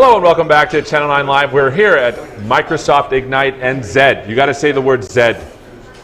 Hello and welcome back to Channel 9 Live. We're here at Microsoft Ignite and Z. You got to say the word Z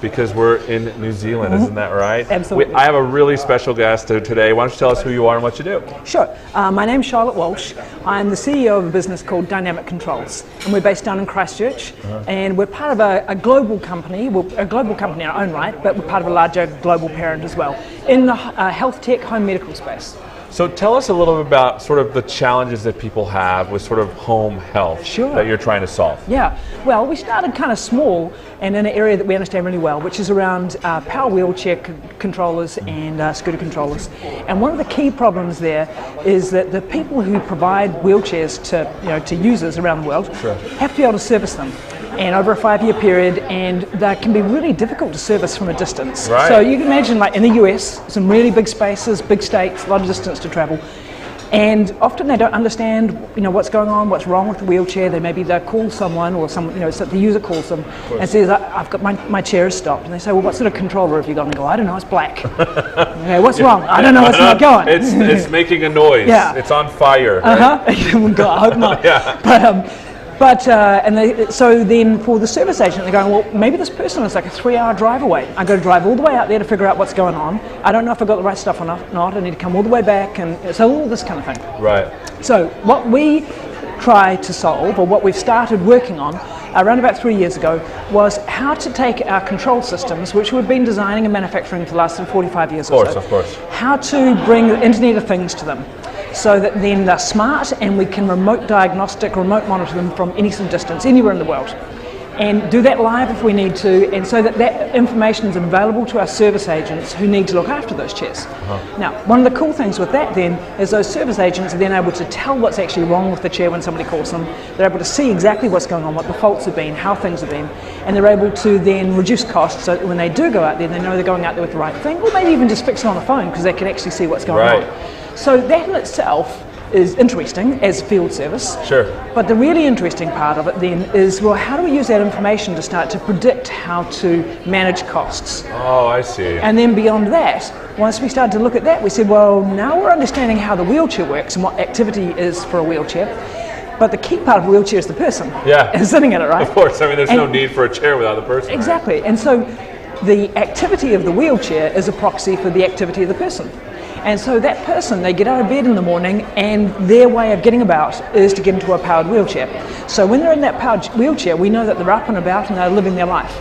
because we're in New Zealand, isn't that right? Absolutely. I have a really special guest today. Why don't you tell us who you are and what you do? Sure. My name's Charlotte Walshe. I'm the CEO of a business called Dynamic Controls, and we're based down in Christchurch. And we're part of a global company. We're a global company in our own right, but we're part of a larger global parent as well in the health tech, home medical space. So tell us a little bit about sort of the challenges that people have with sort of home health that you're trying to solve. Yeah, well, we started kind of small and in an area that we understand really well, which is around power wheelchair controllers and scooter controllers. And one of the key problems there is that the people who provide wheelchairs to users around the world have to be able to service them. And over a 5-year period, and that can be really difficult to service from a distance. Right. So you can imagine, like in the US, some really big spaces, big states, a lot of distance to travel, and often they don't understand, what's going on, what's wrong with the wheelchair. They'll call someone, or someone, so the user calls them and says, "I've got my chair is stopped," and they say, "Well, what sort of controller have you got?" And they go, "I don't know, it's black." Okay, what's wrong? "I don't know, it's not going." It's making a noise. Yeah. It's on fire. Right? God, I hope not. Yeah. So then for the service agent, they're going, well, maybe this person is like a 3-hour drive away. I've got to drive all the way out there to figure out what's going on. I don't know if I've got the right stuff or not. I need to come all the way back, and so all this kind of thing. Right. So what we try to solve, or what we've started working on around about 3 years ago, was how to take our control systems, which we've been designing and manufacturing for the last 45 years or so. Of course. How to bring the Internet of Things to them, so that then they're smart and we can remote monitor them from any distance, anywhere in the world. And do that live if we need to, and so that information is available to our service agents who need to look after those chairs. Now, one of the cool things with that then is those service agents are then able to tell what's actually wrong with the chair when somebody calls them. They're able to see exactly what's going on, what the faults have been, how things have been, and they're able to then reduce costs so that when they do go out there, they know they're going out there with the right thing, or maybe even just fix it on the phone because they can actually see what's going on. So that in itself is interesting as field service. Sure. But the really interesting part of it then is, well, how do we use that information to start to predict how to manage costs? Oh, I see. And then beyond that, once we started to look at that, we said, well, now we're understanding how the wheelchair works and what activity is for a wheelchair. But the key part of a wheelchair is the person. Yeah. Sitting in it, right? Of course. I mean, there's no need for a chair without the person. Exactly. Right? And so the activity of the wheelchair is a proxy for the activity of the person. And so that person, they get out of bed in the morning and their way of getting about is to get into a powered wheelchair. So when they're in that powered wheelchair, we know that they're up and about and they're living their life.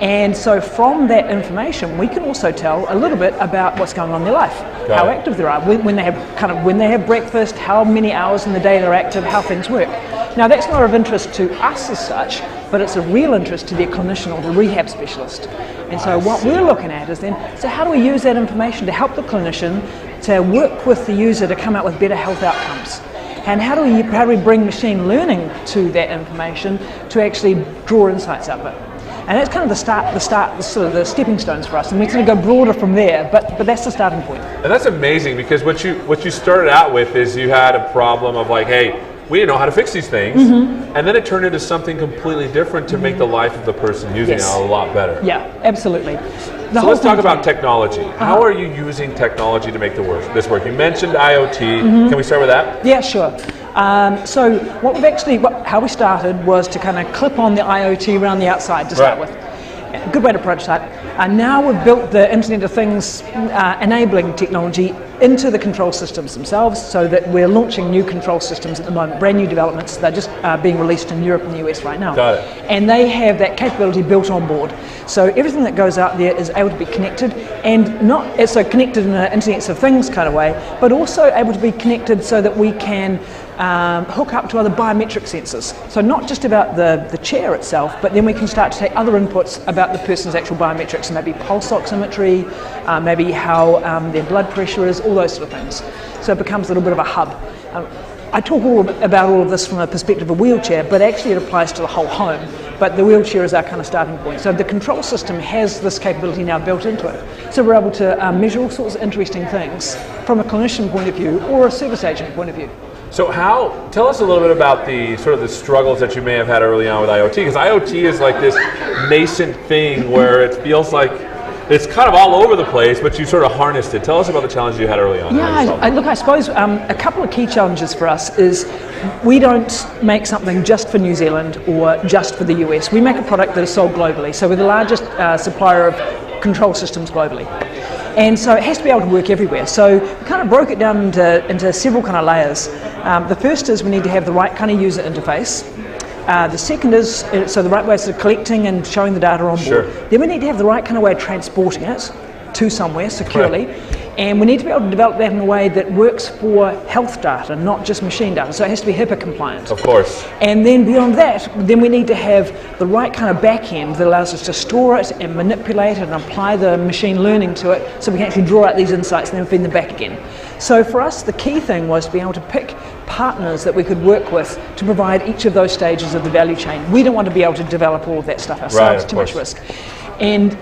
And so from that information, we can also tell a little bit about what's going on in their life, how active they are, when they have breakfast, how many hours in the day they're active, how things work. Now that's not of interest to us as such, but it's a real interest to the clinician or the rehab specialist. And so what we're looking at is then, so how do we use that information to help the clinician to work with the user to come out with better health outcomes? And how do we bring machine learning to that information to actually draw insights out of it? And that's kind of the stepping stones for us. And we're going to go broader from there, but that's the starting point. And that's amazing because what you started out with is you had a problem of like, hey, we didn't know how to fix these things, and then it turned into something completely different to make the life of the person using it a lot better. Yeah, absolutely. So let's talk about technology. How are you using technology to make this work? You mentioned IoT. Can we start with that? Yeah, sure. So how we started was to kind of clip on the IoT around the outside to start with. A good way to approach that. Now we've built the Internet of Things enabling technology into the control systems themselves, so that we're launching new control systems at the moment, brand new developments. They're just being released in Europe and the US right now. Got it. And they have that capability built on board. So everything that goes out there is able to be connected, and it's connected in an Internet of Things kind of way, but also able to be connected so that we can hook up to other biometric sensors. So not just about the chair itself, but then we can start to take other inputs about the person's actual biometrics, maybe pulse oximetry, maybe how their blood pressure is, all those sort of things. So it becomes a little bit of a hub. I talk about all of this from a perspective of a wheelchair, but actually it applies to the whole home. But the wheelchair is our kind of starting point. So the control system has this capability now built into it. So we're able to measure all sorts of interesting things from a clinician point of view or a service agent point of view. So tell us a little bit about the struggles that you may have had early on with IoT, because IoT is like this nascent thing where it feels like it's kind of all over the place, but you sort of harnessed it. Tell us about the challenges you had early on. Yeah, look, I suppose a couple of key challenges for us is we don't make something just for New Zealand or just for the US. We make a product that is sold globally. So we're the largest supplier of control systems globally. And so it has to be able to work everywhere. So we kind of broke it down into several kind of layers. The first is we need to have the right kind of user interface. The second is, so the right ways of collecting and showing the data on board. Sure. Then we need to have the right kind of way of transporting it to somewhere securely. Right. And we need to be able to develop that in a way that works for health data, not just machine data. So it has to be HIPAA compliant. Of course. And then beyond that, then we need to have the right kind of back end that allows us to store it and manipulate it and apply the machine learning to it so we can actually draw out these insights and then feed them back again. So for us, the key thing was to be able to pick partners that we could work with to provide each of those stages of the value chain. We don't want to be able to develop all of that stuff ourselves, too much risk. And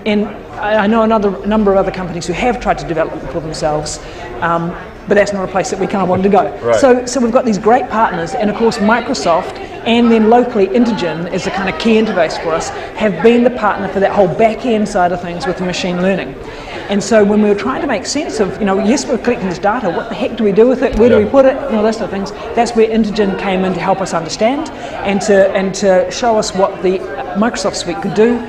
I know a number of other companies who have tried to develop it for themselves, but that's not a place that we kind of wanted to go. Right. So we've got these great partners, and of course Microsoft and then locally Intergen is a kind of key interface for us, have been the partner for that whole back end side of things with the machine learning. And so when we were trying to make sense of, yes, we're collecting this data, what the heck do we do with it, where do we put it, and all those sort of things, that's where Intergen came in to help us understand and to show us what the Microsoft suite could do.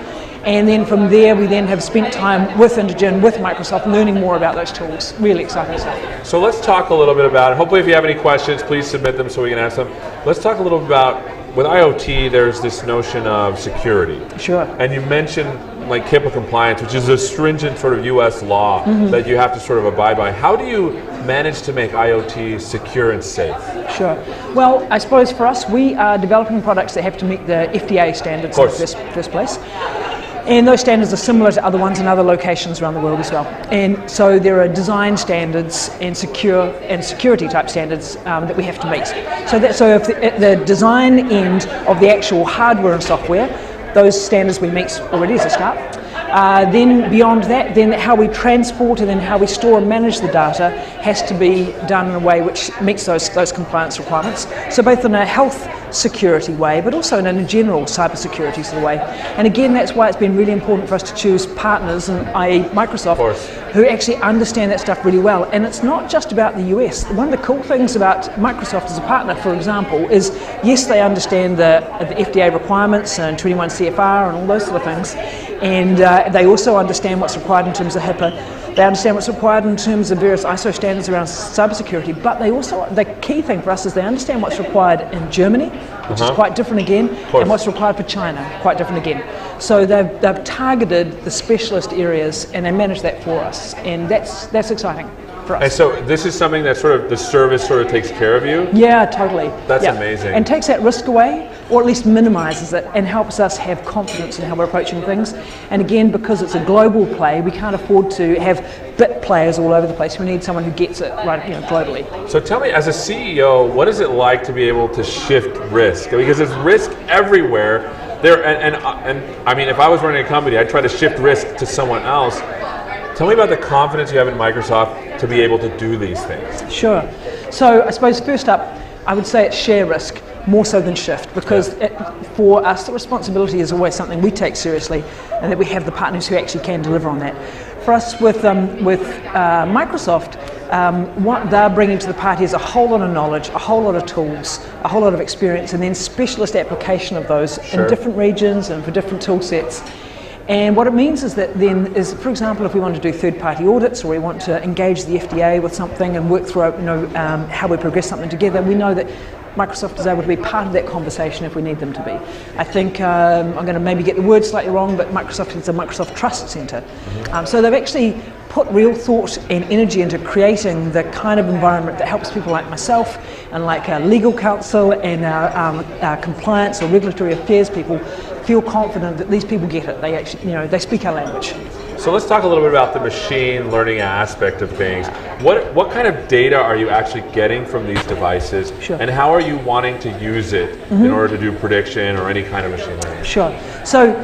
And then from there, we then have spent time with Intergen, with Microsoft, learning more about those tools. Really exciting stuff. So let's talk a little bit about it. Hopefully if you have any questions, please submit them so we can ask them. Let's talk a little bit about, with IoT, there's this notion of security. Sure. And you mentioned like HIPAA compliance, which is a stringent sort of US law that you have to sort of abide by. How do you manage to make IoT secure and safe? Sure. Well, I suppose for us, we are developing products that have to meet the FDA standards in the first place. And those standards are similar to other ones in other locations around the world as well. And so there are design standards and security type standards that we have to meet. So if the design end of the actual hardware and software, those standards we meet already as a start. Then beyond that, then how we transport and then how we store and manage the data has to be done in a way which meets those compliance requirements. So both in a health security way, but also in a general cybersecurity sort of way. And again, that's why it's been really important for us to choose partners, i.e. Microsoft, who actually understand that stuff really well. And it's not just about the US. One of the cool things about Microsoft as a partner, for example, is yes, they understand the FDA requirements and 21 CFR and all those sort of things. And they also understand what's required in terms of HIPAA. They understand what's required in terms of various ISO standards around cybersecurity, but they also, the key thing for us is they understand what's required in Germany, which is quite different again, and what's required for China, quite different again. So they've targeted the specialist areas and they manage that for us, and that's exciting for us. And so this is something that sort of, the service sort of takes care of you? Yeah, totally. That's amazing. And takes that risk away, or at least minimises it, and helps us have confidence in how we're approaching things. And again, because it's a global play, we can't afford to have bit players all over the place. We need someone who gets it right, globally. So tell me, as a CEO, what is it like to be able to shift risk? Because there's risk everywhere. And I mean, if I was running a company, I'd try to shift risk to someone else. Tell me about the confidence you have in Microsoft to be able to do these things. Sure. So I suppose first up, I would say it's share risk more so than shift, because for us the responsibility is always something we take seriously, and that we have the partners who actually can deliver on that. For us with Microsoft, what they're bringing to the party is a whole lot of knowledge, a whole lot of tools, a whole lot of experience, and then specialist application of those in different regions and for different tool sets. And what it means is that then is, for example, if we want to do third-party audits or we want to engage the FDA with something and work through how we progress something together, we know that Microsoft is able to be part of that conversation if we need them to be. I think I'm going to maybe get the word slightly wrong, but Microsoft is a Microsoft Trust Centre. So they've actually put real thought and energy into creating the kind of environment that helps people like myself and like our legal counsel and our compliance or regulatory affairs people feel confident that these people get it. They actually, they speak our language. So let's talk a little bit about the machine learning aspect of things. What kind of data are you actually getting from these devices, and how are you wanting to use it in order to do prediction or any kind of machine learning? Sure. So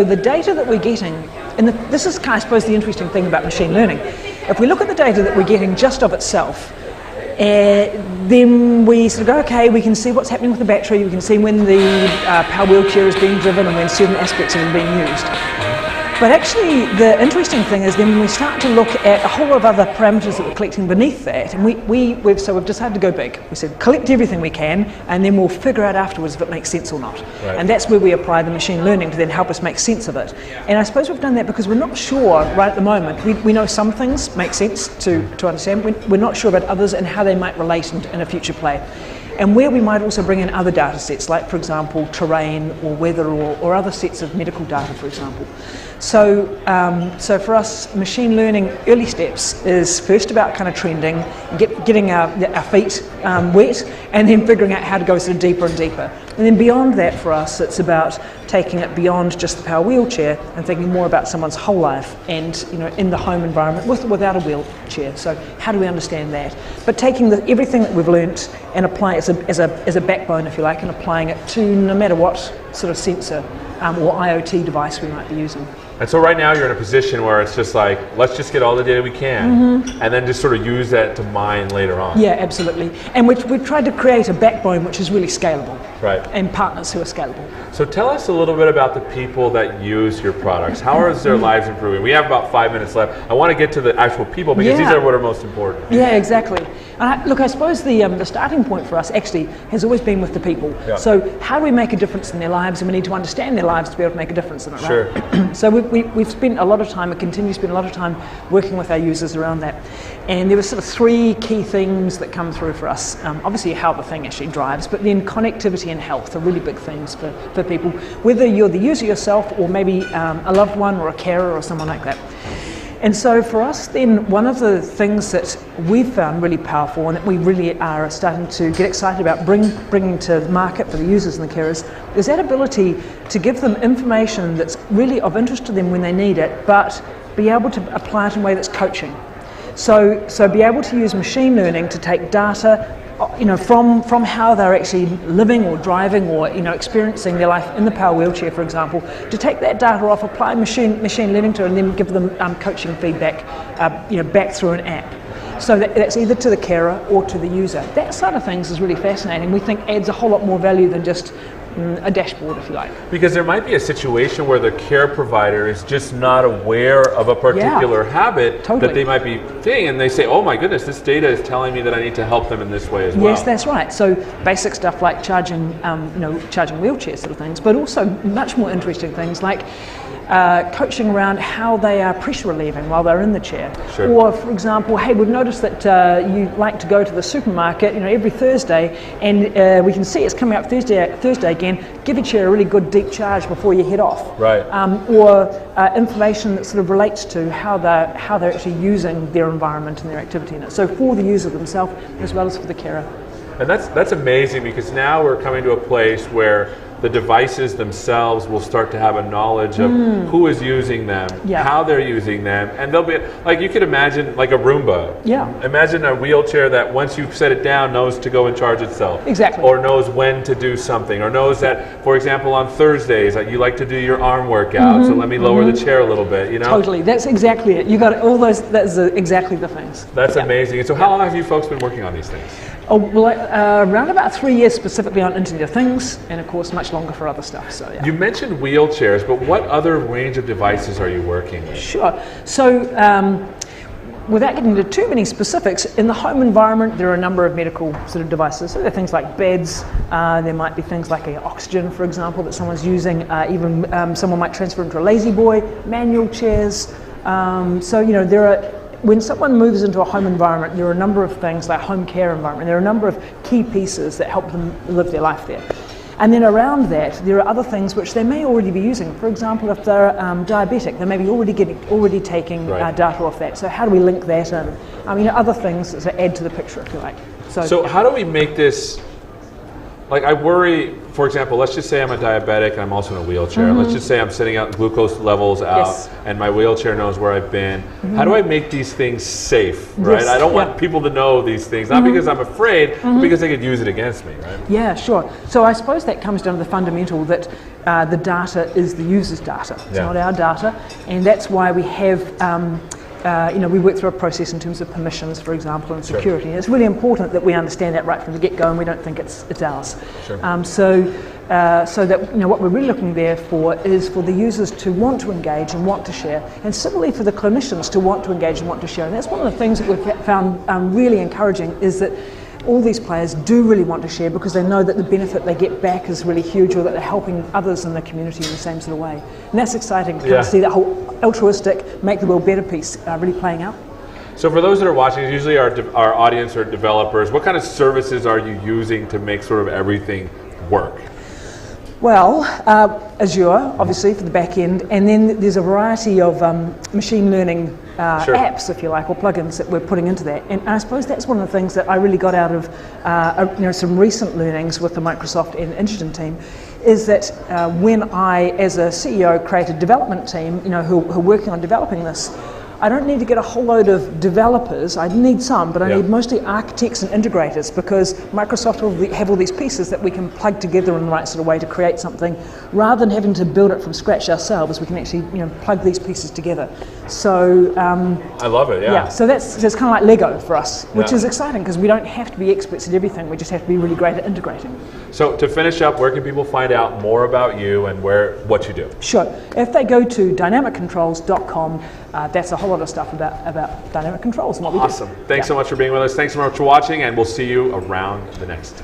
the data that we're getting, and this is, I suppose, the interesting thing about machine learning. If we look at the data that we're getting just of itself, then we sort of go, okay, we can see what's happening with the battery, we can see when the power wheelchair is being driven and when certain aspects of it are being used. But actually, the interesting thing is then when we start to look at a whole lot of other parameters that we're collecting beneath that, and we've decided to go big. We said collect everything we can, and then we'll figure out afterwards if it makes sense or not. Right. And that's where we apply the machine learning to then help us make sense of it. And I suppose we've done that because we're not sure right at the moment. We know some things make sense to understand. We're not sure about others and how they might relate in a future play. And where we might also bring in other data sets, like for example terrain or weather or other sets of medical data, for example. So for us, machine learning early steps is first about kind of trending, getting our feet wet, and then figuring out how to go sort of deeper and deeper. And then beyond that, for us, it's about taking it beyond just the power wheelchair and thinking more about someone's whole life and in the home environment with or without a wheelchair. So how do we understand that? But taking everything that we've learnt and apply it as a backbone, if you like, and applying it to no matter what sort of sensor or IoT device we might be using. And so right now you're in a position where it's just like, let's just get all the data we can, and then just sort of use that to mine later on. Yeah, absolutely. And we've tried to create a backbone which is really scalable. Right. And partners who are scalable. So tell us a little bit about the people that use your products. How is their lives improving? We have about 5 minutes left. I want to get to the actual people because these are what are most important. Yeah, exactly. And I suppose the starting point for us actually has always been with the people. Yeah. So how do we make a difference in their lives? And we need to understand their lives to be able to make a difference in it, right? Sure. So we've spent a lot of time and continue to spend a lot of time working with our users around that. And there were sort of three key themes that come through for us. Obviously how the thing actually drives, but then connectivity and health are really big themes for people, whether you're the user yourself or maybe a loved one or a carer or someone like that. And so for us then, one of the things that we've found really powerful and that we really are starting to get excited about bringing to the market for the users and the carers is that ability to give them information that's really of interest to them when they need it, but be able to apply it in a way that's coaching. So be able to use machine learning to take data from how they're actually living or driving or experiencing their life in the power wheelchair, for example, to take that data off, apply machine learning to it, and then give them coaching feedback, back through an app. So that's either to the carer or to the user. That side of things is really fascinating. We think adds a whole lot more value than just a dashboard, if you like. Because there might be a situation where the care provider is just not aware of a particular habit that they might be seeing, and they say, oh my goodness, this data is telling me that I need to help them in this way as well. Yes, that's right. So basic stuff like charging wheelchairs sort of things, but also much more interesting things like coaching around how they are pressure relieving while they're in the chair. Sure. Or, for example, hey, we've noticed that you like to go to the supermarket, every Thursday, and we can see it's coming up Thursday again. Give your chair a really good deep charge before you head off. Right. Or information that sort of relates to how they're actually using their environment and their activity in it. So for the user themselves as well as for the carer. And that's amazing, because now we're coming to a place where the devices themselves will start to have a knowledge of who is using them, how they're using them, and they'll be like, you could imagine like a Roomba. Yeah. Imagine a wheelchair that once you set it down knows to go and charge itself. Exactly. Or knows when to do something, or knows that, for example, on Thursdays you like to do your arm workout, so let me lower the chair a little bit. Totally. That's exactly it. You got all those. That's exactly the things. That's amazing. And so, how long have you folks been working on these things? Oh, well, around about 3 years specifically on Internet of Things, and of course much longer for other stuff. So yeah. You mentioned wheelchairs, but what other range of devices are you working with? Sure. So without getting into too many specifics, in the home environment there are a number of medical sort of devices. So there are things like beds, there might be things like oxygen, for example, that someone's using, even someone might transfer into a lazy boy, manual chairs. There are, when someone moves into a home environment, there are a number of things like home care environment. There are a number of key pieces that help them live their life there. And then around that, there are other things which they may already be using. For example, if they're diabetic, they may be already taking data off that. So how do we link that in? Other things that add to the picture, if you like. So how do we make this? Like, I worry, for example, let's just say I'm a diabetic and I'm also in a wheelchair. Let's just say I'm sending out glucose levels out and my wheelchair knows where I've been. How do I make these things safe, right? Yes. I don't want people to know these things, not because I'm afraid, but because they could use it against me, right? Yeah, sure. So I suppose that comes down to the fundamental that the data is the user's data. It's not our data. And that's why we have we work through a process in terms of permissions, for example, and security. And it's really important that we understand that right from the get-go and we don't think it's ours. Sure. So that what we're really looking there for is for the users to want to engage and want to share, and similarly for the clinicians to want to engage and want to share. And that's one of the things that we've found really encouraging, is that all these players do really want to share because they know that the benefit they get back is really huge, or that they're helping others in the community in the same sort of way. And that's exciting to kind of see that whole altruistic, make the world better piece really playing out. So for those that are watching, usually our audience are developers. What kind of services are you using to make sort of everything work? Well, Azure, obviously, for the back end, and then there's a variety of machine learning apps, if you like, or plugins that we're putting into that. And I suppose that's one of the things that I really got out of some recent learnings with the Microsoft and Intergen team, is that when I, as a CEO, create a development team, who are working on developing this, I don't need to get a whole load of developers. I need some, but I need mostly architects and integrators, because Microsoft will have all these pieces that we can plug together in the right sort of way to create something. Rather than having to build it from scratch ourselves, we can actually plug these pieces together. So I love it. Yeah. So that's kind of like Lego for us, which is exciting because we don't have to be experts at everything. We just have to be really great at integrating. So to finish up, where can people find out more about you and what you do? Sure. If they go to dynamiccontrols.com, that's a whole lot of stuff about dynamic controls and what we do. Awesome. Thanks so much for being with us. Thanks so much for watching, and we'll see you around the next